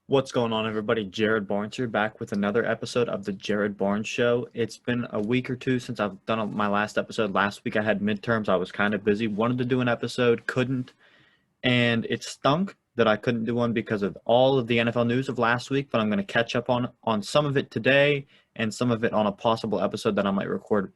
What's going on, everybody? Jared Barnes here, back with another episode of the Jared Barnes Show. It's been a week or two since I've done my last episode. Last week I had midterms. I was kind of busy. Wanted to do an episode, couldn't. And it stunk that I couldn't do one because of all of the NFL news of last week. But I'm going to catch up on some of it today and some of it on a possible episode that I might record.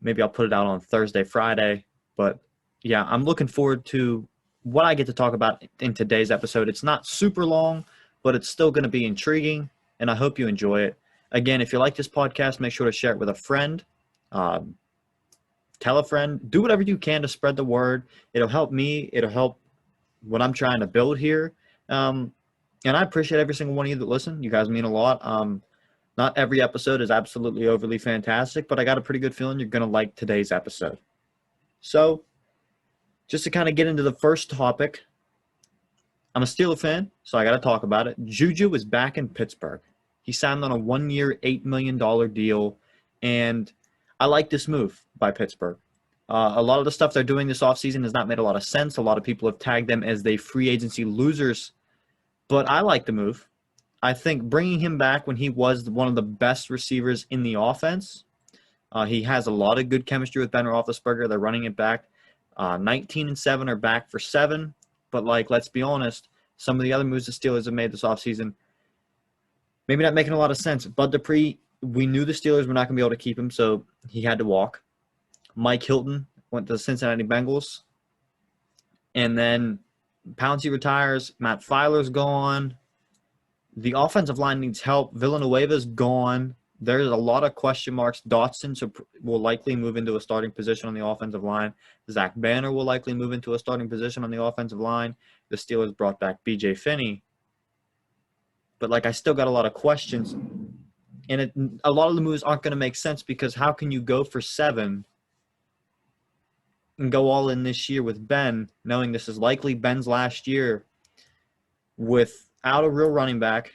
Maybe I'll put it out on Thursday, Friday. But yeah, I'm looking forward to what I get to talk about in today's episode. It's not super long, but it's still going to be intriguing, and I hope you enjoy it. Again, if you like this podcast, make sure to share it with a friend. Tell a friend. Do whatever you can to spread the word. It'll help me. It'll help what I'm trying to build here. And I appreciate every single one of you that listen. You guys mean a lot. Not every episode is absolutely overly fantastic, but I got a pretty good feeling you're going to like today's episode. So, just to kind of get into the first topic, I'm a Steeler fan, so I got to talk about it. Juju is back in Pittsburgh. He signed on a one-year, $8 million deal, and I like this move by Pittsburgh. A lot of the stuff they're doing this offseason has not made a lot of sense. A lot of people have tagged them as they free agency losers, but I like the move. I think bringing him back when he was one of the best receivers in the offense, he has a lot of good chemistry with Ben Roethlisberger. They're running it back. 19-7 are back for 7. But, let's be honest, some of the other moves the Steelers have made this offseason, maybe not making a lot of sense. Bud Dupree, we knew the Steelers were not going to be able to keep him, so he had to walk. Mike Hilton went to the Cincinnati Bengals. And then Pouncey retires. Matt Filer's gone. The offensive line needs help. Villanueva's gone. There's a lot of question marks. Dotson will likely move into a starting position on the offensive line. Zach Banner will likely move into a starting position on the offensive line. The Steelers brought back B.J. Finney. But, I still got a lot of questions. And a lot of the moves aren't going to make sense because how can you go for 7 and go all in this year with Ben, knowing this is likely Ben's last year without a real running back,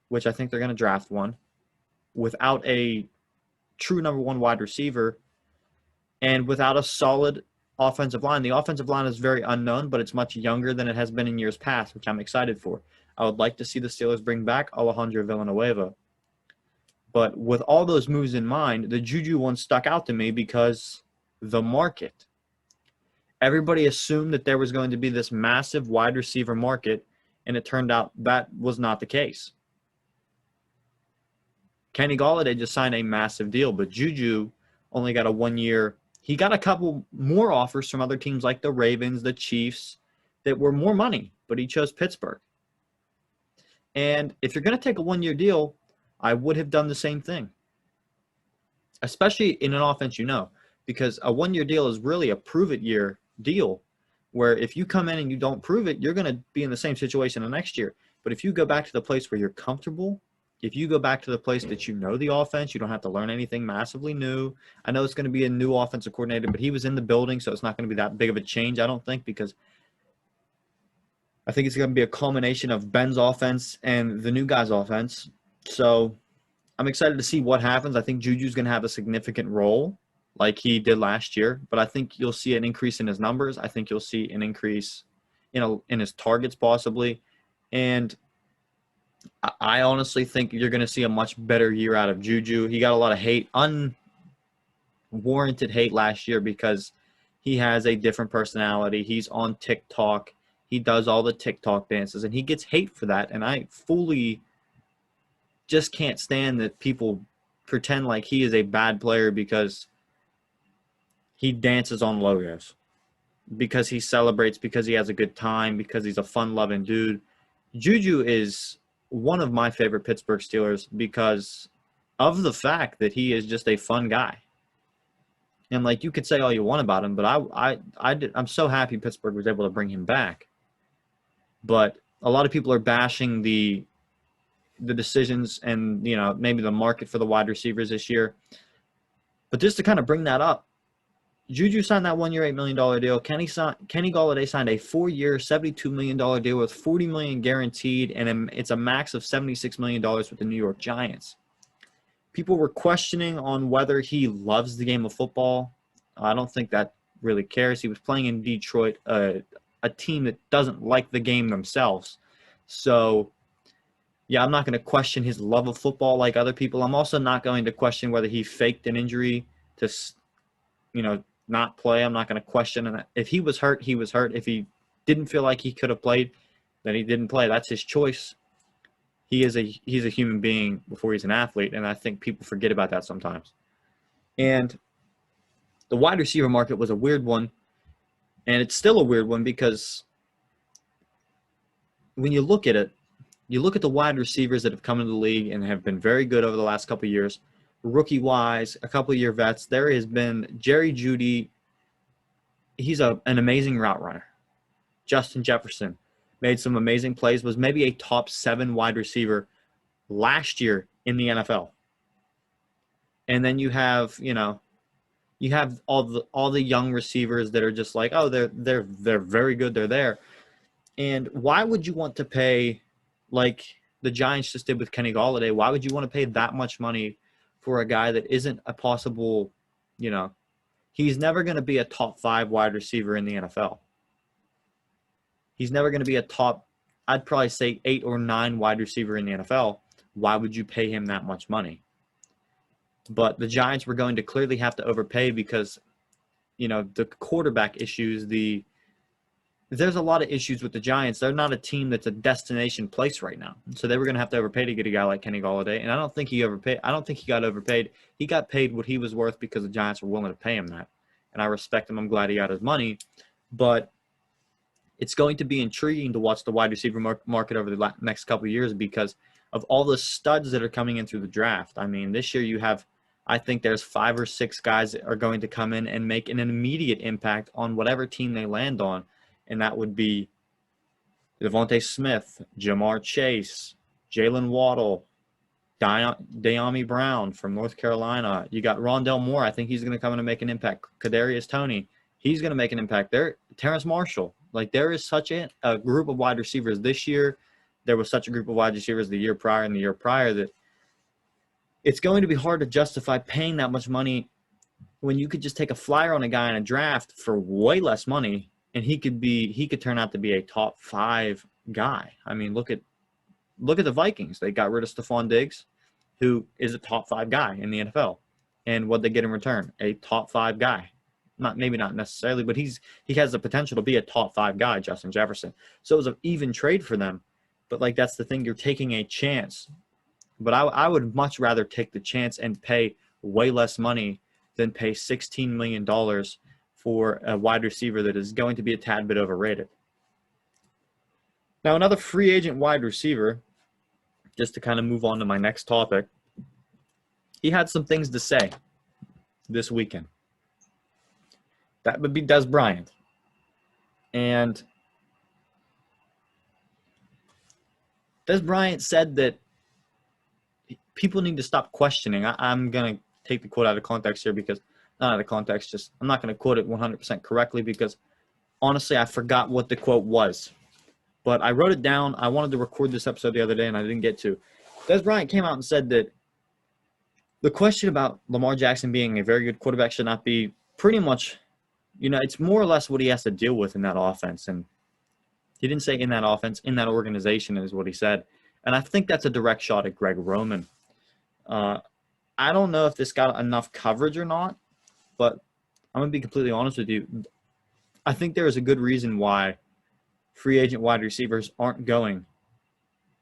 which I think they're going to draft one, without a true number 1 wide receiver, and without a solid offensive line. The offensive line is very unknown, but it's much younger than it has been in years past, which I'm excited for. I would like to see the Steelers bring back Alejandro Villanueva. But with all those moves in mind, the Juju one stuck out to me because the market. Everybody assumed that there was going to be this massive wide receiver market, and it turned out that was not the case. Kenny Golladay just signed a massive deal, but Juju only got a 1-year. He got a couple more offers from other teams like the Ravens, the Chiefs, that were more money, but he chose Pittsburgh. And if you're going to take a 1-year deal, I would have done the same thing, especially in an offense because a 1-year deal is really a prove-it-year deal where if you come in and you don't prove it, you're going to be in the same situation the next year. But if you go back to the place where you're comfortable, if you go back to the place that you know the offense, you don't have to learn anything massively new. I know it's going to be a new offensive coordinator, but he was in the building, so it's not going to be that big of a change, I don't think, because I think it's going to be a culmination of Ben's offense and the new guy's offense. So I'm excited to see what happens. I think Juju's going to have a significant role like he did last year, but I think you'll see an increase in his numbers. I think you'll see an increase in his targets possibly, and I honestly think you're going to see a much better year out of Juju. He got a lot of hate, unwarranted hate last year because he has a different personality. He's on TikTok. He does all the TikTok dances, and he gets hate for that. And I fully just can't stand that people pretend like he is a bad player because he dances on logos, because he celebrates, because he has a good time, because he's a fun-loving dude. Juju is one of my favorite Pittsburgh Steelers because of the fact that he is just a fun guy. And you could say all you want about him, but I'm so happy Pittsburgh was able to bring him back. But a lot of people are bashing the decisions and maybe the market for the wide receivers this year. But just to kind of bring that up, Juju signed that 1-year, $8 million deal. Kenny Golladay signed a 4-year, $72 million deal with $40 million guaranteed, and it's a max of $76 million with the New York Giants. People were questioning on whether he loves the game of football. I don't think that really cares. He was playing in Detroit, a team that doesn't like the game themselves. So Yeah, I'm not going to question his love of football like other people. I'm also not going to question whether he faked an injury to, not play. I'm not going to question it. If he was hurt, he was hurt. If he didn't feel like he could have played, then he didn't play. That's his choice. He's a human being before he's an athlete, and I think people forget about that sometimes. And the wide receiver market was a weird one, and it's still a weird one because when you look at it, you look at the wide receivers that have come into the league and have been very good over the last couple of years, rookie-wise, a couple of year vets. There has been Jerry Jeudy. He's an amazing route runner. Justin Jefferson made some amazing plays, was maybe a top 7 wide receiver last year in the NFL. And then you have all the young receivers that are just like, oh, they're very good, they're there. And why would you want to pay, like the Giants just did with Kenny Golladay, why would you want to pay that much money for a guy that isn't a possible, he's never going to be a top 5 wide receiver in the NFL. He's never going to be a top, I'd probably say 8 or 9 wide receiver in the NFL. Why would you pay him that much money? But the Giants were going to clearly have to overpay because, the quarterback issues, there's a lot of issues with the Giants. They're not a team that's a destination place right now. So they were going to have to overpay to get a guy like Kenny Golladay. And I don't think he overpaid. I don't think he got overpaid. He got paid what he was worth because the Giants were willing to pay him that. And I respect him. I'm glad he got his money. But it's going to be intriguing to watch the wide receiver market over the next couple of years because of all the studs that are coming in through the draft. I mean, this year I think there's 5 or 6 guys that are going to come in and make an immediate impact on whatever team they land on. And that would be Devontae Smith, Jamar Chase, Jalen Waddle, De'Ami Brown from North Carolina. You got Rondell Moore. I think he's going to come in and make an impact. Kadarius Toney, he's going to make an impact. Terrace Marshall. Like, there is such a group of wide receivers this year. There was such a group of wide receivers the year prior and the year prior that it's going to be hard to justify paying that much money when you could just take a flyer on a guy in a draft for way less money and he could turn out to be a top 5 guy. I mean, look at the Vikings. They got rid of Stephon Diggs, who is a top 5 guy in the NFL. And what they get in return? A top 5 guy. Maybe not necessarily, but he has the potential to be a top 5 guy, Justin Jefferson. So it was an even trade for them. But, like, that's the thing. You're taking a chance. But I would much rather take the chance and pay way less money than pay $16 million for a wide receiver that is going to be a tad bit overrated. Now, another free agent wide receiver, just to kind of move on to my next topic, he had some things to say this weekend. That would be Dez Bryant. And Dez Bryant said that people need to stop questioning. I'm going to take the quote out of context here because, not out of context, just I'm not going to quote it 100% correctly because, honestly, I forgot what the quote was. But I wrote it down. I wanted to record this episode the other day, and I didn't get to. Dez Bryant came out and said that the question about Lamar Jackson being a very good quarterback should not be pretty much, it's more or less what he has to deal with in that offense. And he didn't say in that offense, in that organization is what he said. And I think that's a direct shot at Greg Roman. I don't know if this got enough coverage or not, but I'm going to be completely honest with you. I think there is a good reason why free agent wide receivers aren't going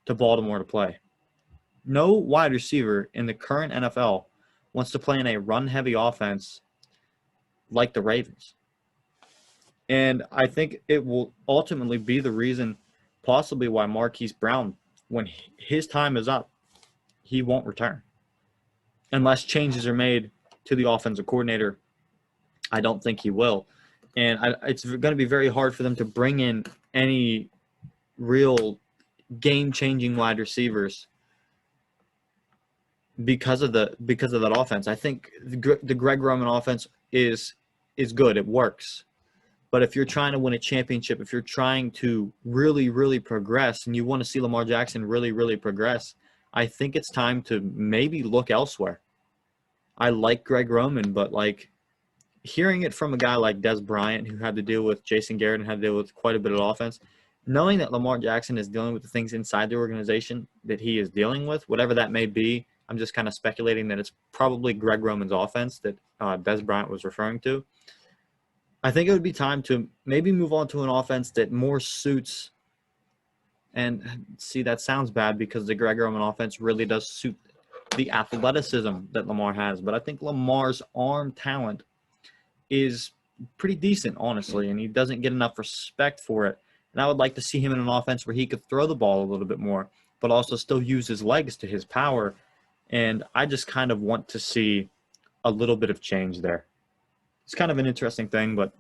to Baltimore to play. No wide receiver in the current NFL wants to play in a run-heavy offense like the Ravens. And I think it will ultimately be the reason possibly why Marquise Brown, when his time is up, he won't return. Unless changes are made to the offensive coordinator, I don't think he will. And it's going to be very hard for them to bring in any real game-changing wide receivers because of that offense. I think the Greg Roman offense is good. It works. But if you're trying to win a championship, if you're trying to really, really progress, and you want to see Lamar Jackson really, really progress, I think it's time to maybe look elsewhere. I like Greg Roman, but hearing it from a guy like Dez Bryant, who had to deal with Jason Garrett and had to deal with quite a bit of offense, knowing that Lamar Jackson is dealing with the things inside the organization that he is dealing with, whatever that may be, I'm just kind of speculating that it's probably Greg Roman's offense that Dez Bryant was referring to. I think it would be time to maybe move on to an offense that more suits. And see, that sounds bad because the Greg Roman offense really does suit the athleticism that Lamar has. But I think Lamar's arm talent is pretty decent, honestly, and he doesn't get enough respect for it. And I would like to see him in an offense where he could throw the ball a little bit more, but also still use his legs to his power. And I just kind of want to see a little bit of change there. It's kind of an interesting thing, but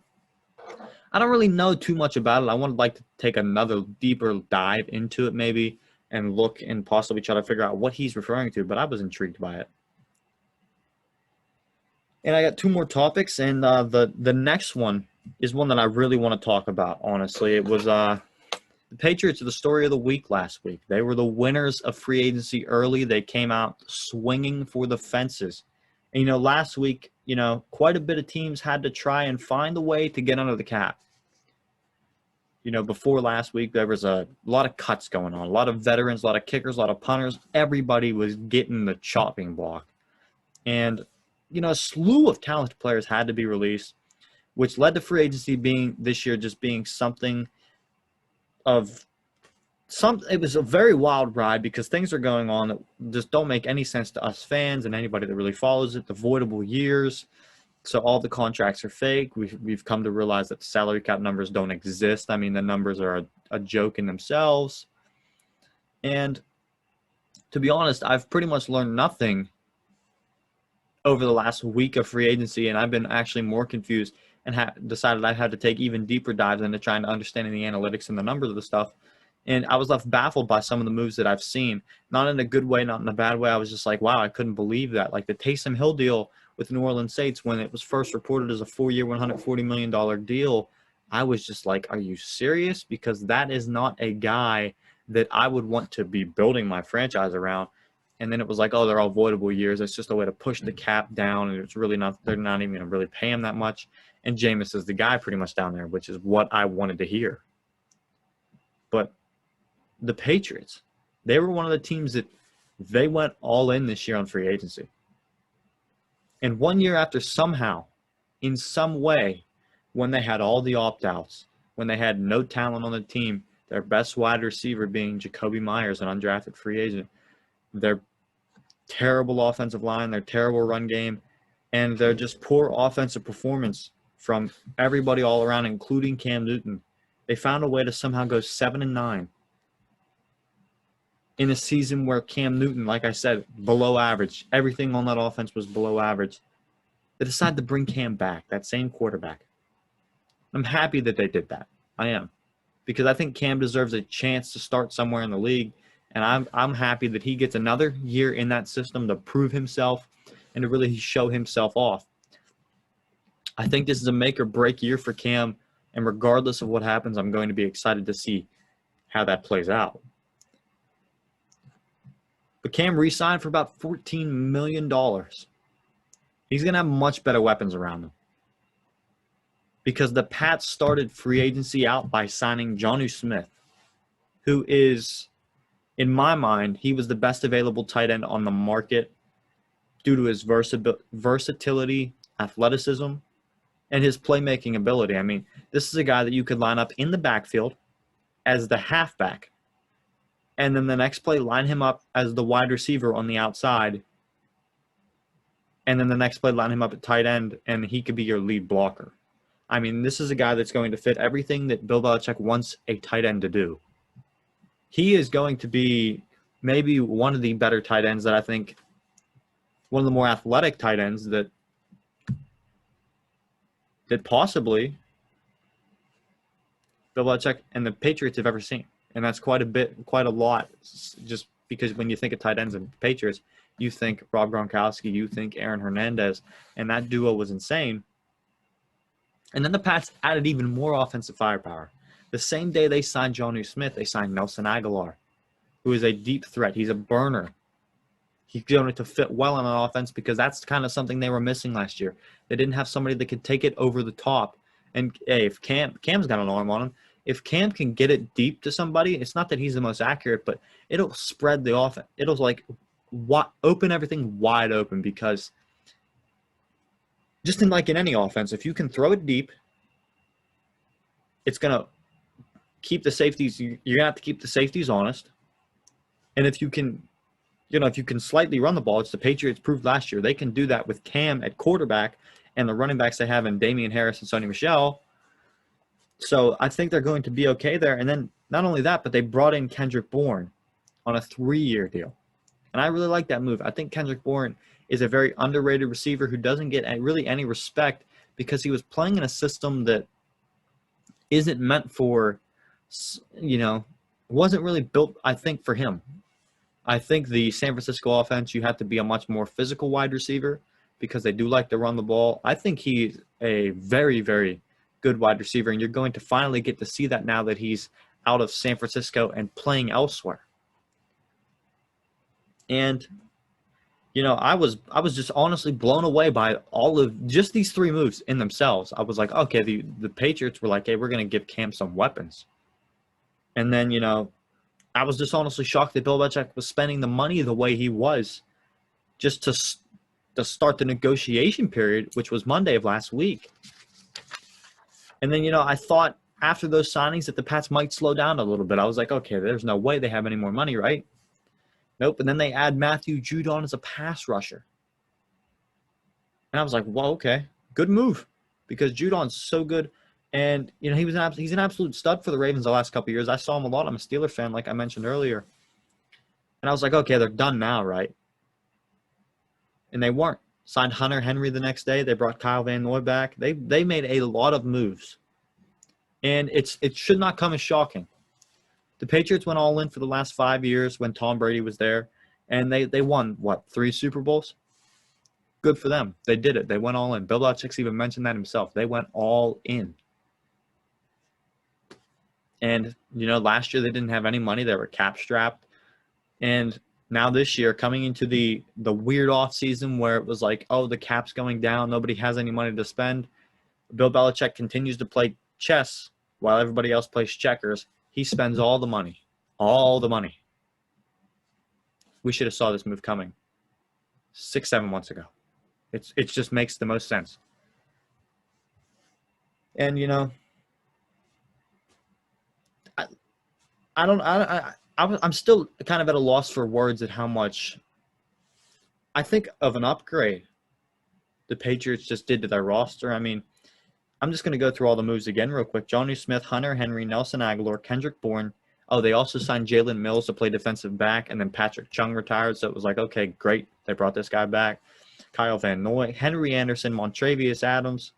I don't really know too much about it. I would like to take another deeper dive into it maybe and look and possibly try to figure out what he's referring to, but I was intrigued by it. And I got two more topics, and the next one is one that I really want to talk about, honestly. It was the Patriots are the story of the week last week. They were the winners of free agency early. They came out swinging for the fences. And, last week, quite a bit of teams had to try and find a way to get under the cap. Before last week, there was a lot of cuts going on, a lot of veterans, a lot of kickers, a lot of punters. Everybody was getting the chopping block. And, a slew of talented players had to be released, which led to free agency this year just being something of it was a very wild ride because things are going on that just don't make any sense to us fans and anybody that really follows it. The voidable years. So all the contracts are fake. We've come to realize that the salary cap numbers don't exist. I mean, the numbers are a joke in themselves. And to be honest, I've pretty much learned nothing over the last week of free agency, and I've been actually more confused and decided I had to take even deeper dives into trying to understand the analytics and the numbers of the stuff. And I was left baffled by some of the moves that I've seen. Not in a good way, not in a bad way. I was just like, wow, I couldn't believe that. Like the Taysom Hill deal with New Orleans Saints, when it was first reported as a 4-year, $140 million deal, I was just like, are you serious? Because that is not a guy that I would want to be building my franchise around. And then it was like, oh, they're all voidable years. It's just a way to push the cap down, and it's really not – they're not even going to really pay him that much. And Jameis is the guy pretty much down there, which is what I wanted to hear. But the Patriots, they were one of the teams that they went all in this year on free agency. And 1 year after somehow, in some way, when they had all the opt-outs, when they had no talent on the team, their best wide receiver being Jacoby Myers, an undrafted free agent, their terrible offensive line, their terrible run game, and their just poor offensive performance from everybody all around, including Cam Newton, they found a way to somehow go 7-9 in a season where Cam Newton, like I said, below average. Everything on that offense was below average. They decided to bring Cam back, that same quarterback. I'm happy that they did that. I am. Because I think Cam deserves a chance to start somewhere in the league. And I'm happy that he gets another year in that system to prove himself and to really show himself off. I think this is a make or break year for Cam. And regardless of what happens, I'm going to be excited to see how that plays out. But Cam re-signed for about $14 million. He's going to have much better weapons around him. Because the Pats started free agency out by signing Juju Smith, who is, in my mind, he was the best available tight end on the market due to his versatility, athleticism, and his playmaking ability. I mean, this is a guy that you could line up in the backfield as the halfback, and then the next play line him up as the wide receiver on the outside, and then the next play line him up at tight end, and he could be your lead blocker. I mean, this is a guy that's going to fit everything that Bill Belichick wants a tight end to do. He is going to be maybe one of the better tight ends that I think, one of the more athletic tight ends that possibly Bill Belichick and the Patriots have ever seen. And that's quite a lot, just because when you think of tight ends and Patriots, you think Rob Gronkowski, you think Aaron Hernandez, and that duo was insane. And then the Pats added even more offensive firepower. The same day they signed Juju Smith, they signed Nelson Aguilar, who is a deep threat. He's a burner. He's going to fit well on an offense because that's kind of something they were missing last year. They didn't have somebody that could take it over the top. And hey, if Cam's got an arm on him, if Cam can get it deep to somebody, it's not that he's the most accurate, but it'll spread the offense. It'll like open everything wide open, because just in any offense, if you can throw it deep, it's going to keep the safeties. You're going to have to keep the safeties honest. And if you can, if you can slightly run the ball, it's the Patriots proved last year. They can do that with Cam at quarterback and the running backs they have in Damian Harris and Sonny Michel. So I think they're going to be okay there. And then not only that, but they brought in Kendrick Bourne on a 3-year deal. And I really like that move. I think Kendrick Bourne is a very underrated receiver who doesn't get really any respect, because he was playing in a system that isn't meant for, wasn't really built, I think, for him. I think the San Francisco offense, you have to be a much more physical wide receiver, because they do like to run the ball. I think he's a very, very good wide receiver, and you're going to finally get to see that now that he's out of San Francisco and playing elsewhere. And, I was just honestly blown away by all of just these 3 moves in themselves. I was like, okay, the Patriots were like, hey, we're going to give Cam some weapons. And then, I was just honestly shocked that Bill Belichick was spending the money the way he was just to start the negotiation period, which was Monday of last week. And then, I thought after those signings that the Pats might slow down a little bit. I was like, okay, there's no way they have any more money, right? Nope. And then they add Matthew Judon as a pass rusher. And I was like, well, okay, good move, because Judon's so good. And, he's an absolute stud for the Ravens the last couple of years. I saw him a lot. I'm a Steelers fan, like I mentioned earlier. And I was like, okay, they're done now, right? And they weren't. Signed Hunter Henry the next day. They brought Kyle Van Noy back. They made a lot of moves. And it should not come as shocking. The Patriots went all in for the last 5 years when Tom Brady was there. And they won, 3 Super Bowls? Good for them. They did it. They went all in. Bill Belichick even mentioned that himself. They went all in. And, last year they didn't have any money. They were cap strapped. And now this year, coming into the weird offseason where it was like, oh, the cap's going down, nobody has any money to spend, Bill Belichick continues to play chess while everybody else plays checkers. He spends all the money. All the money. We should have saw this move coming 6-7 months ago. It just makes the most sense. And, I'm still kind of at a loss for words at how much I think of an upgrade the Patriots just did to their roster. I mean, I'm just going to go through all the moves again real quick. Johnny Smith, Hunter Henry, Nelson Aguilar, Kendrick Bourne. Oh, they also signed Jalen Mills to play defensive back, and then Patrick Chung retired, so it was like, okay, great. They brought this guy back. Kyle Van Noy, Henry Anderson, Montravius Adams,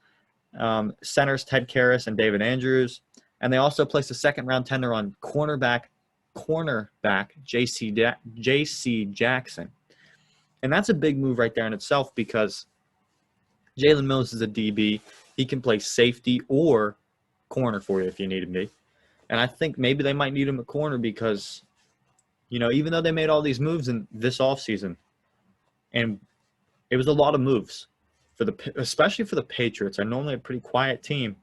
centers Ted Karras and David Andrews. And they also placed a second-round tender on cornerback J.C. Jackson. And that's a big move right there in itself, because Jalen Mills is a DB. He can play safety or corner for you if you need him to. And I think maybe they might need him at corner because, even though they made all these moves in this offseason, and it was a lot of moves, especially for the Patriots, are normally a pretty quiet team.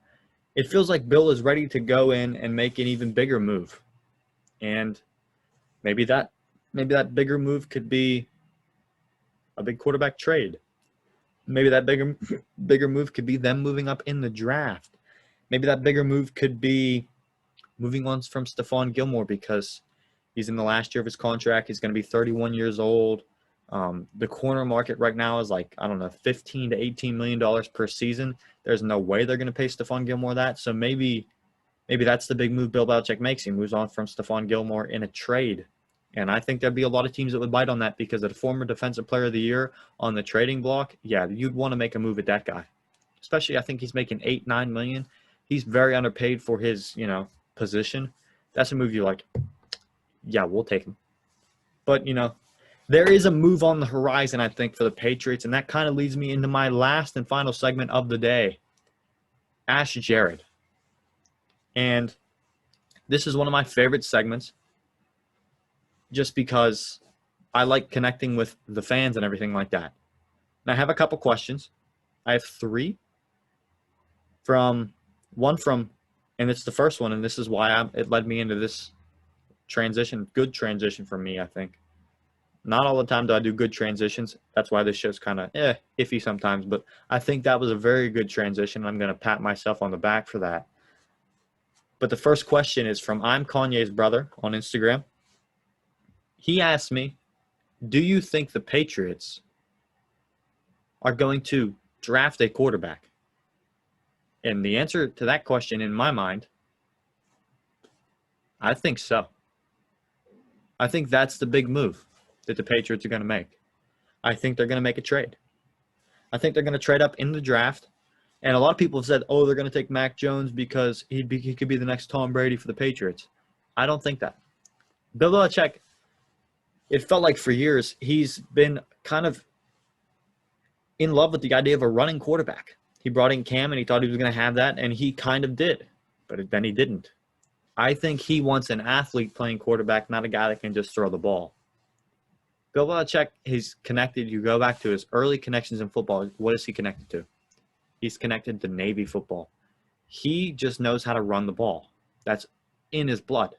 It feels like Bill is ready to go in and make an even bigger move. And maybe that bigger move could be a big quarterback trade. Maybe that bigger move could be them moving up in the draft. Maybe that bigger move could be moving on from Stephon Gilmore, because he's in the last year of his contract. He's going to be 31 years old. The corner market right now is like, I don't know, $15 to $18 million per season. There's no way they're going to pay Stephon Gilmore that. So maybe that's the big move Bill Belichick makes. He moves on from Stephon Gilmore in a trade. And I think there'd be a lot of teams that would bite on that, because at a former Defensive Player of the Year on the trading block, yeah, you'd want to make a move at that guy. Especially, I think he's making $8-9 million. He's very underpaid for his, position. That's a move you're like, yeah, we'll take him. But, there is a move on the horizon, I think, for the Patriots, and that kind of leads me into my last and final segment of the day. Ask Jared. And this is one of my favorite segments, just because I like connecting with the fans and everything like that. And I have a couple questions. I have 3. One from And it's the first one, and this is why it led me into this transition, good transition for me, I think. Not all the time do I do good transitions. That's why this show's kind of iffy sometimes, but I think that was a very good transition. I'm going to pat myself on the back for that. But the first question is from I'm Kanye's brother on Instagram. He asked me, do you think the Patriots are going to draft a quarterback? And the answer to that question in my mind, I think so. I think that's the big move that the Patriots are going to make. I think they're going to make a trade. I think they're going to trade up in the draft. And a lot of people have said, oh, they're going to take Mac Jones because he could be the next Tom Brady for the Patriots. I don't think that. Bill Belichick, it felt like for years he's been kind of in love with the idea of a running quarterback. He brought in Cam and he thought he was going to have that, and he kind of did, but then he didn't. I think he wants an athlete playing quarterback, not a guy that can just throw the ball. Bill Belichick, he's connected. You go back to his early connections in football. What is he connected to? He's connected to Navy football. He just knows how to run the ball. That's in his blood.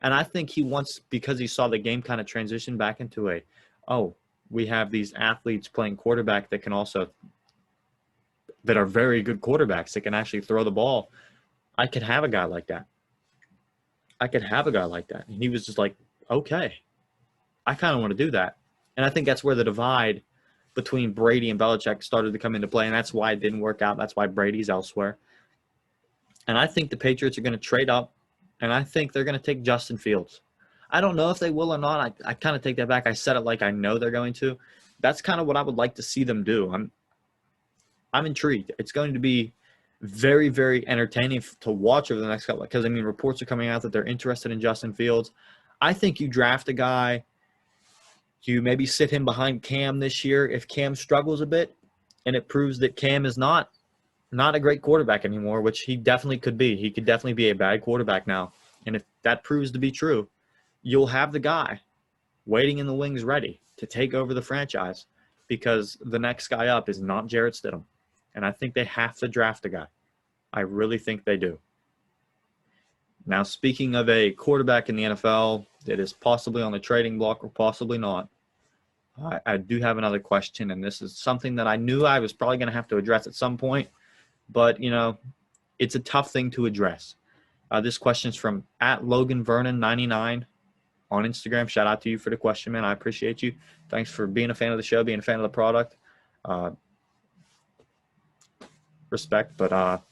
And I think he wants, because he saw the game kind of transition back into we have these athletes playing quarterback that are very good quarterbacks that can actually throw the ball. I could have a guy like that. And he was just like, okay, I kind of want to do that. And I think that's where the divide between Brady and Belichick started to come into play, and that's why it didn't work out. That's why Brady's elsewhere. And I think the Patriots are going to trade up, and I think they're going to take Justin Fields. I don't know if they will or not. I kind of take that back. I said it like I know they're going to. That's kind of what I would like to see them do. I'm intrigued. It's going to be very, very entertaining to watch over the next couple, because, reports are coming out that they're interested in Justin Fields. I think you draft a guy, you maybe sit him behind Cam this year. If Cam struggles a bit and it proves that Cam is not a great quarterback anymore, which he definitely could be. He could definitely be a bad quarterback now. And if that proves to be true, you'll have the guy waiting in the wings ready to take over the franchise, because the next guy up is not Jarrett Stidham. And I think they have to draft a guy. I really think they do. Now, speaking of a quarterback in the NFL that is possibly on the trading block or possibly not, I do have another question, and this is something that I knew I was probably going to have to address at some point, but, it's a tough thing to address. This question is from @LoganVernon99 on Instagram. Shout out to you for the question, man. I appreciate you. Thanks for being a fan of the show, being a fan of the product. Respect, but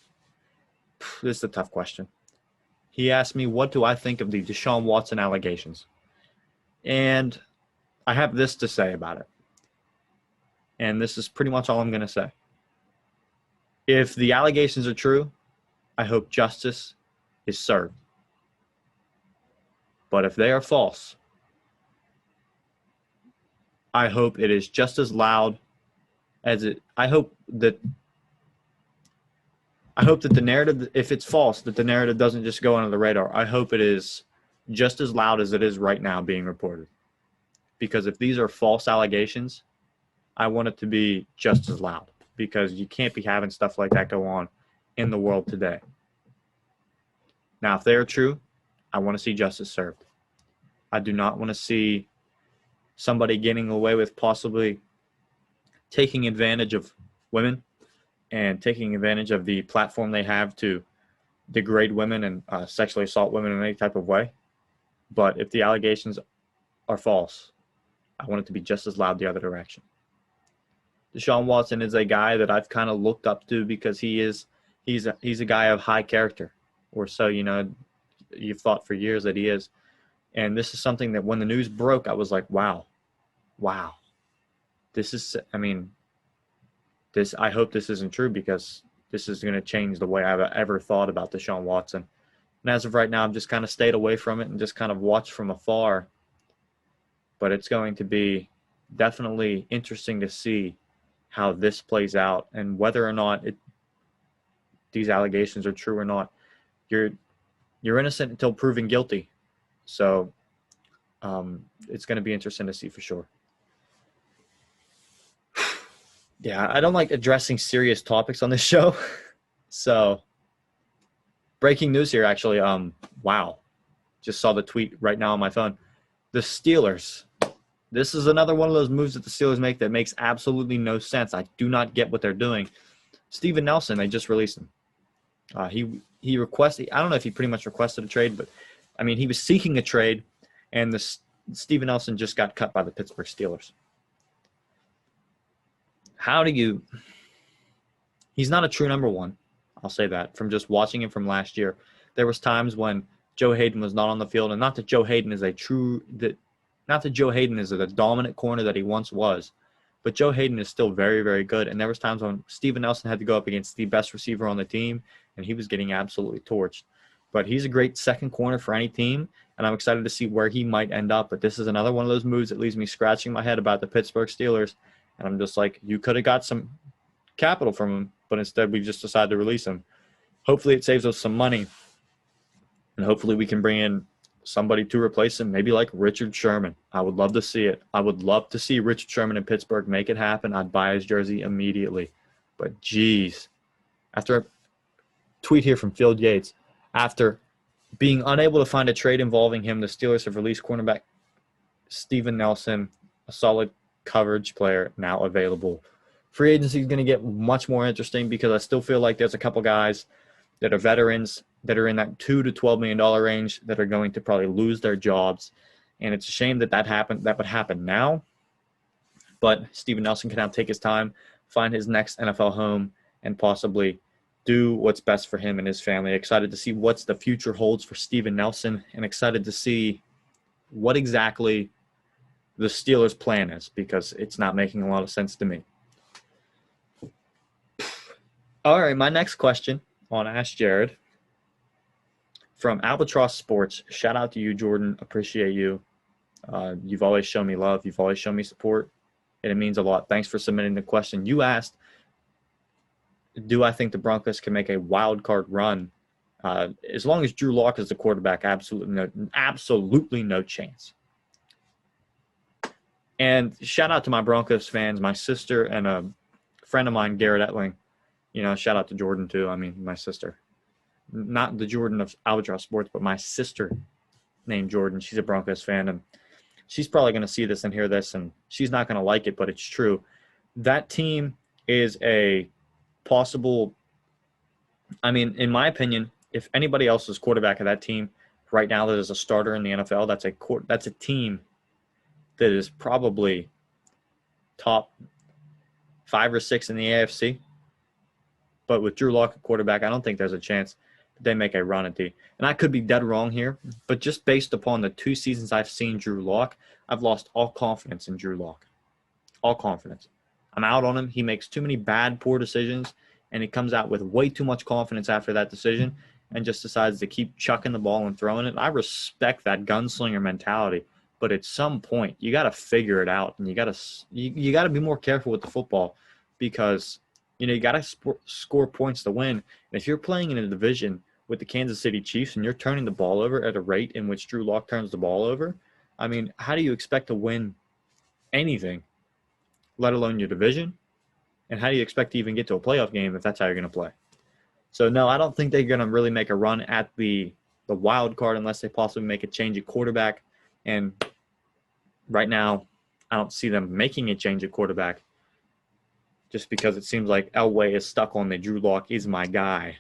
this is a tough question. He asked me, what do I think of the Deshaun Watson allegations? And I have this to say about it. And this is pretty much all I'm going to say. If the allegations are true, I hope justice is served. But if they are false, I hope it is just as loud as it. I hope that the narrative, if it's false, that the narrative doesn't just go under the radar. I hope it is just as loud as it is right now being reported. Because if these are false allegations, I want it to be just as loud, because you can't be having stuff like that go on in the world today. Now, if they are true, I want to see justice served. I do not want to see somebody getting away with possibly taking advantage of women and taking advantage of the platform they have to degrade women and sexually assault women in any type of way. But if the allegations are false, I want it to be just as loud the other direction. Deshaun Watson is a guy that I've kind of looked up to, because he's a guy of high character, or so, you've thought for years that he is. And this is something that when the news broke, I was like, wow. This is, I hope this isn't true, because this is going to change the way I've ever thought about Deshaun Watson. And as of right now, I've just kind of stayed away from it and just kind of watched from afar. But it's going to be definitely interesting to see how this plays out, and whether or not these allegations are true or not. You're innocent until proven guilty. So it's going to be interesting to see for sure. Yeah, I don't like addressing serious topics on this show. So breaking news here, actually. Wow. Just saw the tweet right now on my phone. The Steelers. This is another one of those moves that the Steelers make that makes absolutely no sense. I do not get what they're doing. Steven Nelson, they just released him. He requested, I don't know if he pretty much requested a trade, but I mean, he was seeking a trade, and Steven Nelson just got cut by the Pittsburgh Steelers. He's not a true number one. I'll say that from just watching him from last year. There was times when Joe Hayden was not on the field, and not that Joe Hayden is a dominant corner that he once was, but Joe Hayden is still very, very good. And there was times when Steven Nelson had to go up against the best receiver on the team, and he was getting absolutely torched. But he's a great second corner for any team, and I'm excited to see where he might end up. But this is another one of those moves that leaves me scratching my head about the Pittsburgh Steelers, and I'm just like, you could have got some capital from him, but instead we've just decided to release him. Hopefully it saves us some money, and hopefully we can bring in somebody to replace him, maybe like Richard Sherman. I would love to see it. I would love to see Richard Sherman in Pittsburgh. Make it happen. I'd buy his jersey immediately. But geez, after a tweet here from Phil Yates, after being unable to find a trade involving him, the Steelers have released cornerback Steven Nelson, a solid coverage player now available. Free agency is going to get much more interesting because I still feel like there's a couple guys that are veterans that are in that $2 to $12 million range that are going to probably lose their jobs. And it's a shame that that would happen now. But Steven Nelson can now take his time, find his next NFL home, and possibly do what's best for him and his family. Excited to see what the future holds for Steven Nelson, and excited to see what exactly the Steelers' plan is, because it's not making a lot of sense to me. All right, my next question on Ask Jared from Albatross Sports. Shout out to you, Jordan. Appreciate you. You've always shown me love. You've always shown me support, and it means a lot. Thanks for submitting the question. You asked, do I think the Broncos can make a wild card run? As long as Drew Lock is the quarterback, absolutely no chance. And shout out to my Broncos fans, my sister and a friend of mine, Garrett Etling. You know, shout out to Jordan too. I mean, my sister. Not the Jordan of Albatross Sports, but my sister named Jordan. She's a Broncos fan, and she's probably going to see this and hear this, and she's not going to like it, but it's true. That team is a possible – I mean, in my opinion, if anybody else is quarterback of that team right now that is a starter in the NFL, that's a team that is probably top 5 or 6 in the AFC. But with Drew Lock at quarterback, I don't think there's a chance that they make a run at the – and I could be dead wrong here, but just based upon the 2 seasons I've seen Drew Lock, I've lost all confidence in Drew Lock. All confidence. I'm out on him. He makes too many bad, poor decisions, and he comes out with way too much confidence after that decision and just decides to keep chucking the ball and throwing it. I respect that gunslinger mentality, but at some point you got to figure it out, and you got to be more careful with the football, because – you know, you got to score points to win. And if you're playing in a division with the Kansas City Chiefs and you're turning the ball over at a rate in which Drew Lock turns the ball over, I mean, how do you expect to win anything, let alone your division? And how do you expect to even get to a playoff game if that's how you're going to play? So, no, I don't think they're going to really make a run at the wild card unless they possibly make a change at quarterback. And right now, I don't see them making a change at quarterback, just because it seems like Elway is stuck on the Drew Lock is my guy.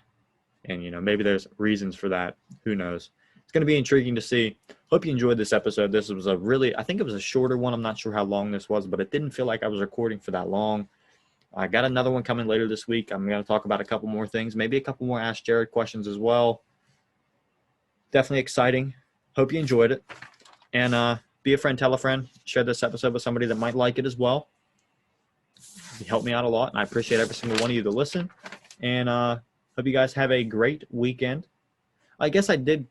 And, you know, maybe there's reasons for that. Who knows? It's going to be intriguing to see. Hope you enjoyed this episode. This was I think it was a shorter one. I'm not sure how long this was, but it didn't feel like I was recording for that long. I got another one coming later this week. I'm going to talk about a couple more things, maybe a couple more Ask Jared questions as well. Definitely exciting. Hope you enjoyed it. And be a friend, tell a friend. Share this episode with somebody that might like it as well. You help me out a lot, and I appreciate every single one of you that listen. And hope you guys have a great weekend. I guess I did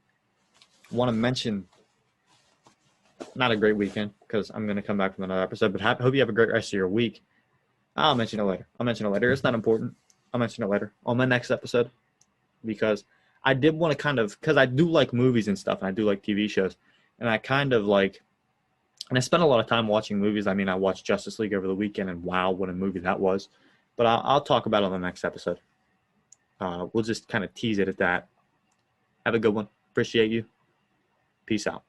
want to mention, not a great weekend, because I'm going to come back with another episode, but hope you have a great rest of your week. I'll mention it later. It's not important. I'll mention it later on my next episode, because I did want to because I do like movies and stuff, and I do like TV shows, and I and I spent a lot of time watching movies. I mean, I watched Justice League over the weekend, and wow, what a movie that was. But I'll talk about it on the next episode. We'll just kind of tease it at that. Have a good one. Appreciate you. Peace out.